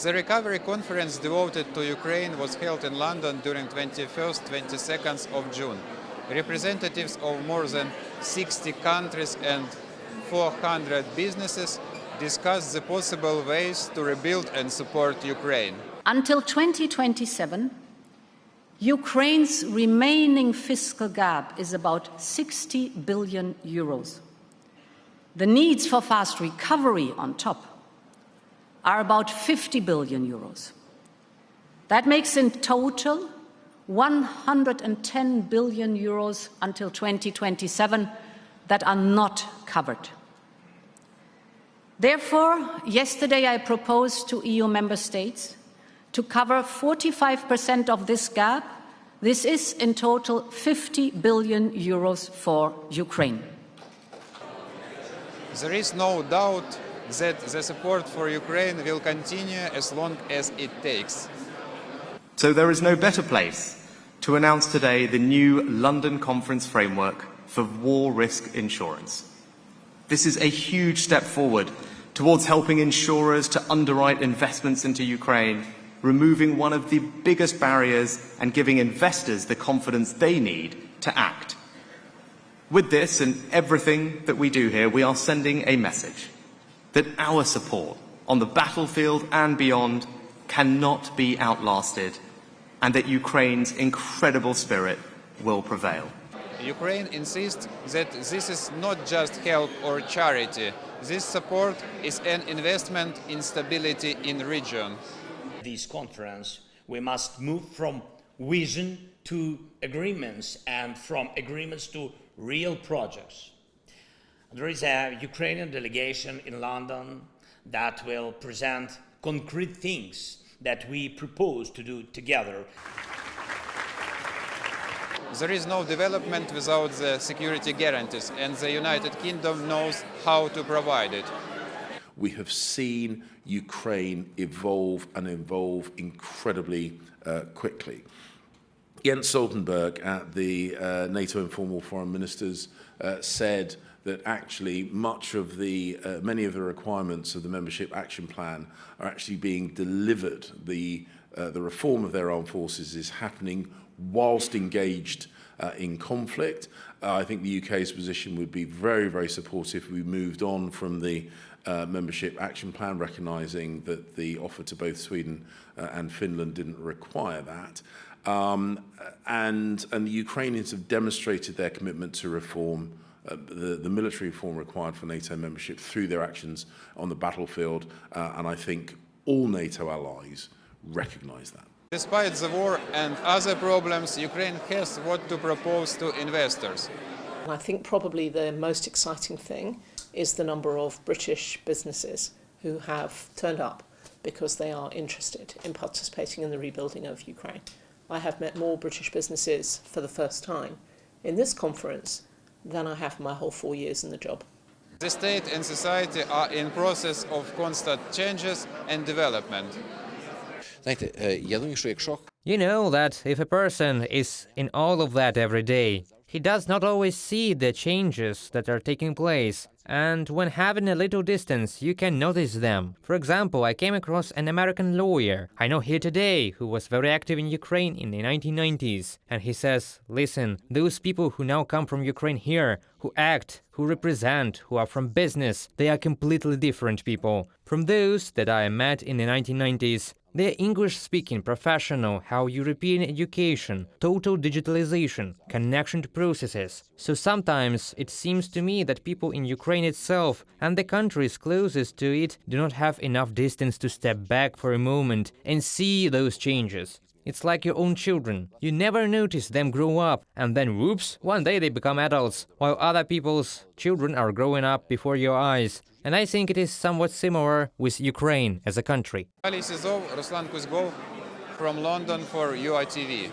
The Recovery Conference devoted to Ukraine was held in London during 21st, 22nd of June. Representatives of more than 60 countries and 400 businesses discussed the possible ways to rebuild and support Ukraine. Until 2027, Ukraine's remaining fiscal gap is about 60 billion euros. The needs for fast recovery on top are about 50 billion euros. That makes in total 110 billion euros until 2027 that are not covered. Therefore, yesterday I proposed to EU member states to cover 45% of this gap. This is in total 50 billion euros for Ukraine. There is no doubt that the support for Ukraine will continue as long as it takes. So there is no better place to announce today the new London Conference framework for war risk insurance. This is a huge step forward towards helping insurers to underwrite investments into Ukraine, removing one of the biggest barriers and giving investors the confidence they need to act. With this and everything that we do here, we are sending a message that our support on the battlefield and beyond cannot be outlasted, and that Ukraine's incredible spirit will prevail. Ukraine insists that this is not just help or charity. This support is an investment in stability in the region. This conference, we must move from vision to agreements and from agreements to real projects. There is a Ukrainian delegation in London that will present concrete things that we propose to do together. There is no development without the security guarantees, and the United Kingdom knows how to provide it. We have seen Ukraine evolve and evolve incredibly quickly. Jens Stoltenberg at the NATO Informal Foreign Ministers said that actually many of the requirements of the Membership Action Plan are actually being delivered. The reform of their armed forces is happening whilst engaged in conflict. I think the UK's position would be very, very supportive if we moved on from the Membership Action Plan, recognising that the offer to both Sweden and Finland didn't require that. And the Ukrainians have demonstrated their commitment to reform, the military reform required for NATO membership through their actions on the battlefield, and I think all NATO allies recognise that. Despite the war and other problems, Ukraine has what to propose to investors. I think probably the most exciting thing is the number of British businesses who have turned up because they are interested in participating in the rebuilding of Ukraine. I have met more British businesses for the first time in this conference than I have my whole 4 years in the job. The state and society are in process of constant changes and development. You know that if a person is in all of that every day, he does not always see the changes that are taking place, and when having a little distance, you can notice them. For example, I came across an American lawyer I know here today who was very active in Ukraine in the 1990s, and he says, listen, those people who now come from Ukraine here, who act, who represent, who are from business, they are completely different people from those that I met in the 1990s. They're English-speaking, professional, have European education, total digitalisation, connection to processes. So sometimes it seems to me that people in Ukraine itself and the countries closest to it do not have enough distance to step back for a moment and see those changes. It's like your own children. You never notice them grow up, and then whoops, one day they become adults, while other people's children are growing up before your eyes. And I think it is somewhat similar with Ukraine as a country. Syzov, from London for UATV.